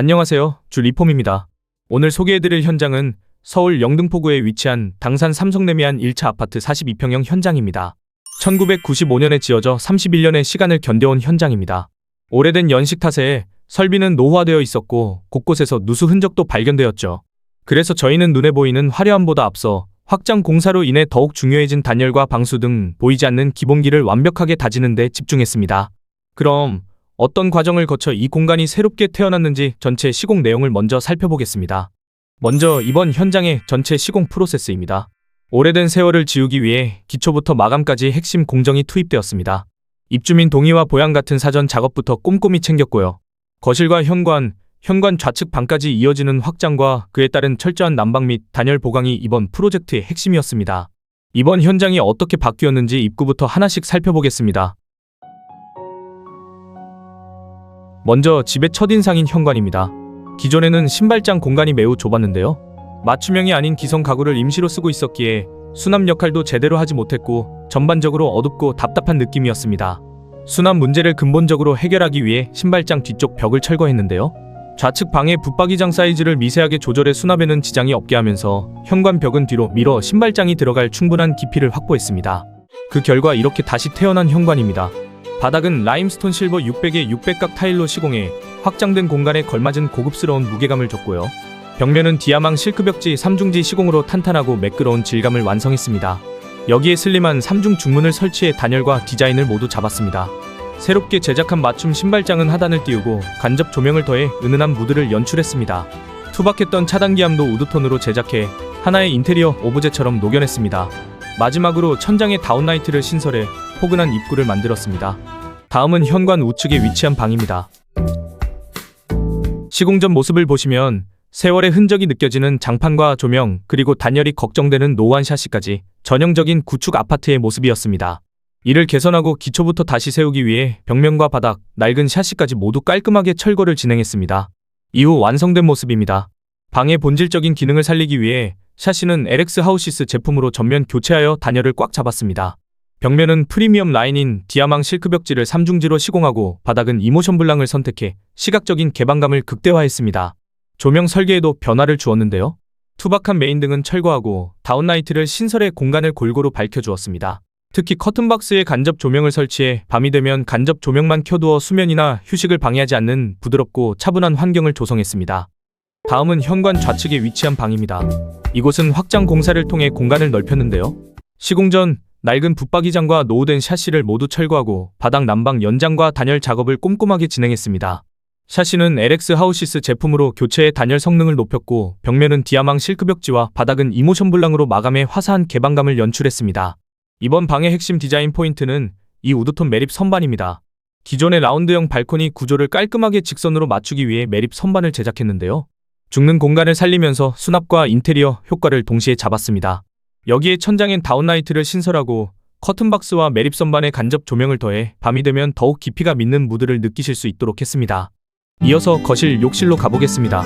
안녕하세요. 주 리폼입니다. 오늘 소개해드릴 현장은 서울 영등포구에 위치한 당산 삼성레미안 1차 아파트 42평형 현장입니다. 1995년에 지어져 31년의 시간을 견뎌온 현장입니다. 오래된 연식 탓에 설비는 노후화되어 있었고 곳곳에서 누수 흔적도 발견되었죠. 그래서 저희는 눈에 보이는 화려함보다 앞서 확장 공사로 인해 더욱 중요해진 단열과 방수 등 보이지 않는 기본기를 완벽하게 다지는 데 집중했습니다. 그럼 어떤 과정을 거쳐 이 공간이 새롭게 태어났는지 전체 시공 내용을 먼저 살펴보겠습니다. 먼저 이번 현장의 전체 시공 프로세스입니다. 오래된 세월을 지우기 위해 기초부터 마감까지 핵심 공정이 투입되었습니다. 입주민 동의와 보양 같은 사전 작업부터 꼼꼼히 챙겼고요. 거실과 현관 좌측 방까지 이어지는 확장과 그에 따른 철저한 난방 및 단열 보강이 이번 프로젝트의 핵심이었습니다. 이번 현장이 어떻게 바뀌었는지 입구부터 하나씩 살펴보겠습니다. 먼저 집의 첫인상인 현관입니다. 기존에는 신발장 공간이 매우 좁았는데요. 맞춤형이 아닌 기성 가구를 임시로 쓰고 있었기에 수납 역할도 제대로 하지 못했고 전반적으로 어둡고 답답한 느낌이었습니다. 수납 문제를 근본적으로 해결하기 위해 신발장 뒤쪽 벽을 철거했는데요. 좌측 방의 붙박이장 사이즈를 미세하게 조절해 수납에는 지장이 없게 하면서 현관 벽은 뒤로 밀어 신발장이 들어갈 충분한 깊이를 확보했습니다. 그 결과 이렇게 다시 태어난 현관입니다. 바닥은 라임스톤 실버 600의 600각 타일로 시공해 확장된 공간에 걸맞은 고급스러운 무게감을 줬고요. 벽면은 디아망 실크 벽지 3중지 시공으로 탄탄하고 매끄러운 질감을 완성했습니다. 여기에 슬림한 3중 중문을 설치해 단열과 디자인을 모두 잡았습니다. 새롭게 제작한 맞춤 신발장은 하단을 띄우고 간접 조명을 더해 은은한 무드를 연출했습니다. 투박했던 차단기암도 우드톤으로 제작해 하나의 인테리어 오브제처럼 녹여냈습니다. 마지막으로 천장에 다운라이트를 신설해 포근한 입구를 만들었습니다. 다음은 현관 우측에 위치한 방입니다. 시공 전 모습을 보시면 세월의 흔적이 느껴지는 장판과 조명, 그리고 단열이 걱정되는 노후한 샤시까지 전형적인 구축 아파트의 모습이었습니다. 이를 개선하고 기초부터 다시 세우기 위해 벽면과 바닥, 낡은 샤시까지 모두 깔끔하게 철거를 진행했습니다. 이후 완성된 모습입니다. 방의 본질적인 기능을 살리기 위해 샤시는 LX 하우시스 제품으로 전면 교체하여 단열을 꽉 잡았습니다. 벽면은 프리미엄 라인인 디아망 실크 벽지를 3중지로 시공하고 바닥은 이모션 블랑을 선택해 시각적인 개방감을 극대화했습니다. 조명 설계에도 변화를 주었는데요. 투박한 메인등은 철거하고 다운라이트를 신설해 공간을 골고루 밝혀주었습니다. 특히 커튼박스에 간접 조명을 설치해 밤이 되면 간접 조명만 켜두어 수면이나 휴식을 방해하지 않는 부드럽고 차분한 환경을 조성했습니다. 다음은 현관 좌측에 위치한 방입니다. 이곳은 확장 공사를 통해 공간을 넓혔는데요. 시공 전 낡은 붙박이장과 노후된 샤시를 모두 철거하고 바닥 난방 연장과 단열 작업을 꼼꼼하게 진행했습니다. 샤시는 LX 하우시스 제품으로 교체해 단열 성능을 높였고 벽면은 디아망 실크 벽지와 바닥은 이모션 블랑으로 마감해 화사한 개방감을 연출했습니다. 이번 방의 핵심 디자인 포인트는 이 우드톤 매립 선반입니다. 기존의 라운드형 발코니 구조를 깔끔하게 직선으로 맞추기 위해 매립 선반을 제작했는데요. 죽는 공간을 살리면서 수납과 인테리어 효과를 동시에 잡았습니다. 여기에 천장엔 다운라이트를 신설하고 커튼박스와 매립 선반에 간접 조명을 더해 밤이 되면 더욱 깊이가 있는 무드를 느끼실 수 있도록 했습니다. 이어서 거실, 욕실로 가보겠습니다.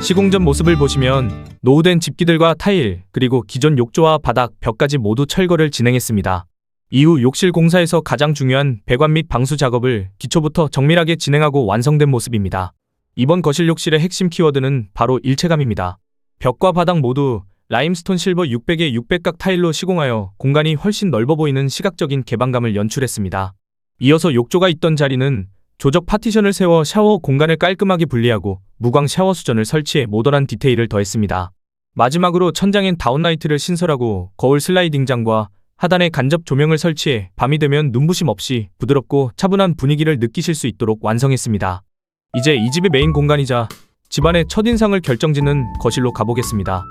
시공 전 모습을 보시면 노후된 집기들과 타일, 그리고 기존 욕조와 바닥, 벽까지 모두 철거를 진행했습니다. 이후 욕실 공사에서 가장 중요한 배관 및 방수 작업을 기초부터 정밀하게 진행하고 완성된 모습입니다. 이번 거실 욕실의 핵심 키워드는 바로 일체감입니다. 벽과 바닥 모두 라임스톤 실버 600의 600각 타일로 시공하여 공간이 훨씬 넓어 보이는 시각적인 개방감을 연출했습니다. 이어서 욕조가 있던 자리는 조적 파티션을 세워 샤워 공간을 깔끔하게 분리하고 무광 샤워 수전을 설치해 모던한 디테일을 더했습니다. 마지막으로 천장엔 다운라이트를 신설하고 거울 슬라이딩장과 하단에 간접 조명을 설치해 밤이 되면 눈부심 없이 부드럽고 차분한 분위기를 느끼실 수 있도록 완성했습니다. 이제 이 집의 메인 공간이자 집안의 첫인상을 결정짓는 거실로 가보겠습니다.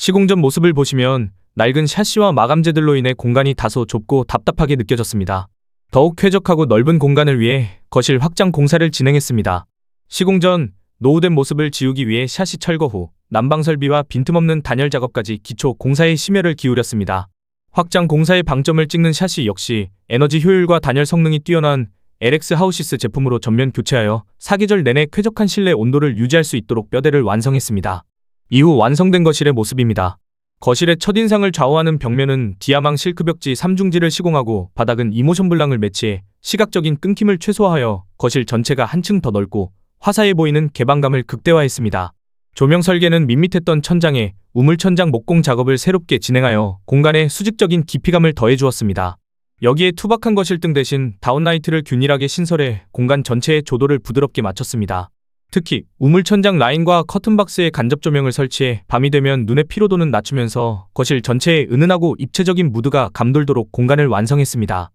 시공 전 모습을 보시면 낡은 샤시와 마감재들로 인해 공간이 다소 좁고 답답하게 느껴졌습니다. 더욱 쾌적하고 넓은 공간을 위해 거실 확장 공사를 진행했습니다. 시공 전 노후된 모습을 지우기 위해 샤시 철거 후 난방 설비와 빈틈없는 단열 작업까지 기초 공사에 심혈을 기울였습니다. 확장 공사의 방점을 찍는 샤시 역시 에너지 효율과 단열 성능이 뛰어난 LX 하우시스 제품으로 전면 교체하여 사계절 내내 쾌적한 실내 온도를 유지할 수 있도록 뼈대를 완성했습니다. 이후 완성된 거실의 모습입니다. 거실의 첫인상을 좌우하는 벽면은 디아망 실크 벽지 3중지를 시공하고 바닥은 이모션 블랑을 매치해 시각적인 끊김을 최소화하여 거실 전체가 한층 더 넓고 화사해 보이는 개방감을 극대화했습니다. 조명 설계는 밋밋했던 천장에 우물천장 목공 작업을 새롭게 진행하여 공간에 수직적인 깊이감을 더해주었습니다. 여기에 투박한 거실등 대신 다운라이트를 균일하게 신설해 공간 전체의 조도를 부드럽게 맞췄습니다. 특히 우물천장 라인과 커튼박스에 간접 조명을 설치해 밤이 되면 눈의 피로도는 낮추면서 거실 전체에 은은하고 입체적인 무드가 감돌도록 공간을 완성했습니다.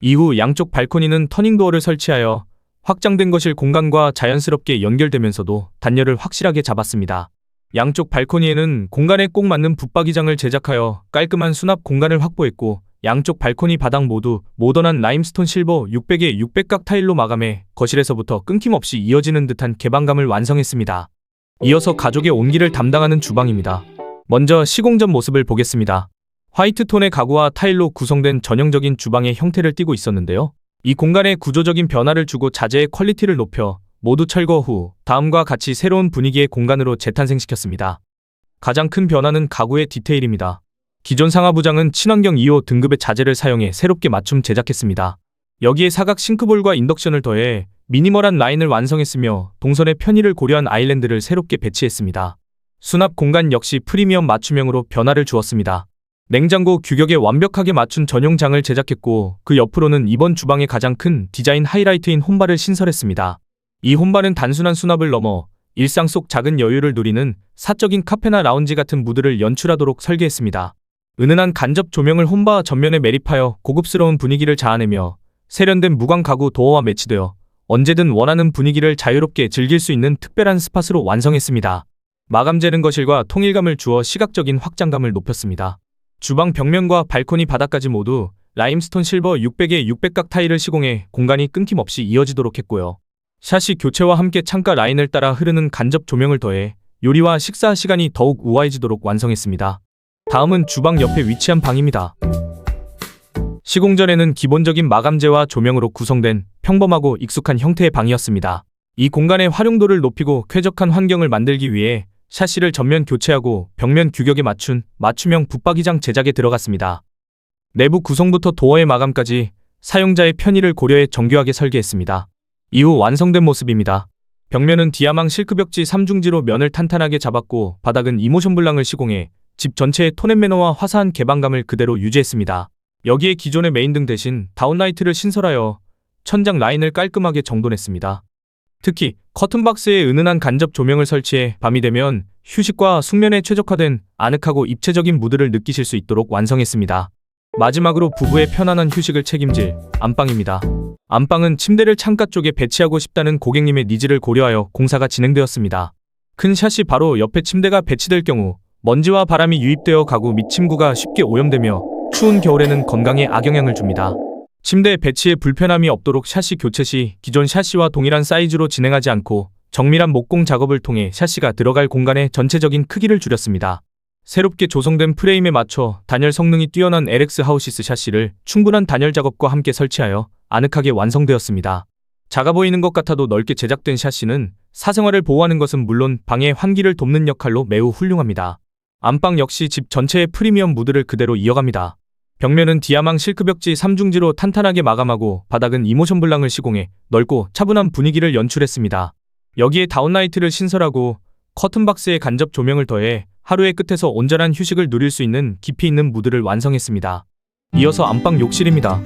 이후 양쪽 발코니는 터닝도어를 설치하여 확장된 거실 공간과 자연스럽게 연결되면서도 단열을 확실하게 잡았습니다. 양쪽 발코니에는 공간에 꼭 맞는 붙박이장을 제작하여 깔끔한 수납 공간을 확보했고, 양쪽 발코니 바닥 모두 모던한 라임스톤 실버 600의 600각 타일로 마감해 거실에서부터 끊김없이 이어지는 듯한 개방감을 완성했습니다. 이어서 가족의 온기를 담당하는 주방입니다. 먼저 시공 전 모습을 보겠습니다. 화이트 톤의 가구와 타일로 구성된 전형적인 주방의 형태를 띠고 있었는데요. 이 공간에 구조적인 변화를 주고 자재의 퀄리티를 높여 모두 철거 후 다음과 같이 새로운 분위기의 공간으로 재탄생시켰습니다. 가장 큰 변화는 가구의 디테일입니다. 기존 상하부장은 친환경 2호 등급의 자재를 사용해 새롭게 맞춤 제작했습니다. 여기에 사각 싱크볼과 인덕션을 더해 미니멀한 라인을 완성했으며 동선의 편의를 고려한 아일랜드를 새롭게 배치했습니다. 수납 공간 역시 프리미엄 맞춤형으로 변화를 주었습니다. 냉장고 규격에 완벽하게 맞춘 전용장을 제작했고, 그 옆으로는 이번 주방의 가장 큰 디자인 하이라이트인 홈바를 신설했습니다. 이 홈바는 단순한 수납을 넘어 일상 속 작은 여유를 누리는 사적인 카페나 라운지 같은 무드를 연출하도록 설계했습니다. 은은한 간접 조명을 홈바 전면에 매립하여 고급스러운 분위기를 자아내며 세련된 무광 가구 도어와 매치되어 언제든 원하는 분위기를 자유롭게 즐길 수 있는 특별한 스팟으로 완성했습니다. 마감 재는 거실과 통일감을 주어 시각적인 확장감을 높였습니다. 주방 벽면과 발코니 바닥까지 모두 라임스톤 실버 600의 600각 타일을 시공해 공간이 끊김없이 이어지도록 했고요. 샤시 교체와 함께 창가 라인을 따라 흐르는 간접 조명을 더해 요리와 식사 시간이 더욱 우아해지도록 완성했습니다. 다음은 주방 옆에 위치한 방입니다. 시공 전에는 기본적인 마감재와 조명으로 구성된 평범하고 익숙한 형태의 방이었습니다. 이 공간의 활용도를 높이고 쾌적한 환경을 만들기 위해 샤시를 전면 교체하고 벽면 규격에 맞춘 맞춤형 붙박이장 제작에 들어갔습니다. 내부 구성부터 도어의 마감까지 사용자의 편의를 고려해 정교하게 설계했습니다. 이후 완성된 모습입니다. 벽면은 디아망 실크벽지 3중지로 면을 탄탄하게 잡았고, 바닥은 이모션 블랑을 시공해 집 전체의 톤앤 매너와 화사한 개방감을 그대로 유지했습니다. 여기에 기존의 메인등 대신 다운라이트를 신설하여 천장 라인을 깔끔하게 정돈했습니다. 특히 커튼박스에 은은한 간접 조명을 설치해 밤이 되면 휴식과 숙면에 최적화된 아늑하고 입체적인 무드를 느끼실 수 있도록 완성했습니다. 마지막으로 부부의 편안한 휴식을 책임질 안방입니다. 안방은 침대를 창가 쪽에 배치하고 싶다는 고객님의 니즈를 고려하여 공사가 진행되었습니다. 큰 샷이 바로 옆에 침대가 배치될 경우 먼지와 바람이 유입되어 가구 및 침구가 쉽게 오염되며 추운 겨울에는 건강에 악영향을 줍니다. 침대 배치에 불편함이 없도록 샤시 교체 시 기존 샤시와 동일한 사이즈로 진행하지 않고 정밀한 목공 작업을 통해 샤시가 들어갈 공간의 전체적인 크기를 줄였습니다. 새롭게 조성된 프레임에 맞춰 단열 성능이 뛰어난 LX 하우시스 샤시를 충분한 단열 작업과 함께 설치하여 아늑하게 완성되었습니다. 작아 보이는 것 같아도 넓게 제작된 샤시는 사생활을 보호하는 것은 물론 방의 환기를 돕는 역할로 매우 훌륭합니다. 안방 역시 집 전체의 프리미엄 무드를 그대로 이어갑니다. 벽면은 디아망 실크벽지 3중지로 탄탄하게 마감하고, 바닥은 이모션 블랑을 시공해 넓고 차분한 분위기를 연출했습니다. 여기에 다운라이트를 신설하고 커튼박스에 간접 조명을 더해 하루의 끝에서 온전한 휴식을 누릴 수 있는 깊이 있는 무드를 완성했습니다. 이어서 안방 욕실입니다.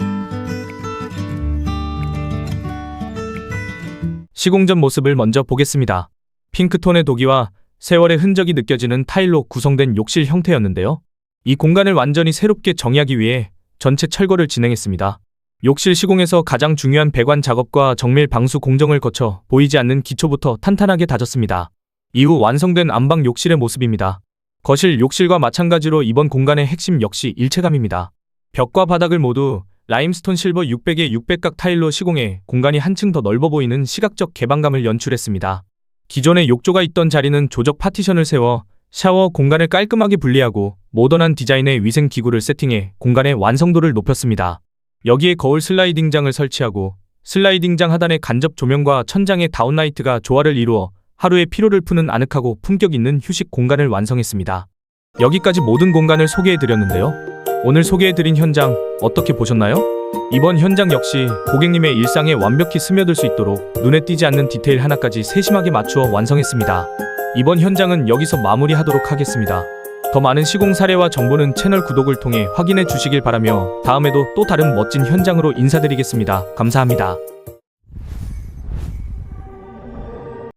시공 전 모습을 먼저 보겠습니다. 핑크톤의 도기와 세월의 흔적이 느껴지는 타일로 구성된 욕실 형태였는데요. 이 공간을 완전히 새롭게 정의하기 위해 전체 철거를 진행했습니다. 욕실 시공에서 가장 중요한 배관 작업과 정밀 방수 공정을 거쳐 보이지 않는 기초부터 탄탄하게 다졌습니다. 이후 완성된 안방 욕실의 모습입니다. 거실 욕실과 마찬가지로 이번 공간의 핵심 역시 일체감입니다. 벽과 바닥을 모두 라임스톤 실버 600의 600각 타일로 시공해 공간이 한층 더 넓어 보이는 시각적 개방감을 연출했습니다. 기존에 욕조가 있던 자리는 조적 파티션을 세워 샤워 공간을 깔끔하게 분리하고 모던한 디자인의 위생 기구를 세팅해 공간의 완성도를 높였습니다. 여기에 거울 슬라이딩장을 설치하고 슬라이딩장 하단의 간접 조명과 천장의 다운라이트가 조화를 이루어 하루의 피로를 푸는 아늑하고 품격 있는 휴식 공간을 완성했습니다. 여기까지 모든 공간을 소개해드렸는데요. 오늘 소개해드린 현장 어떻게 보셨나요? 이번 현장 역시 고객님의 일상에 완벽히 스며들 수 있도록 눈에 띄지 않는 디테일 하나까지 세심하게 맞추어 완성했습니다. 이번 현장은 여기서 마무리하도록 하겠습니다. 더 많은 시공 사례와 정보는 채널 구독을 통해 확인해 주시길 바라며 다음에도 또 다른 멋진 현장으로 인사드리겠습니다. 감사합니다.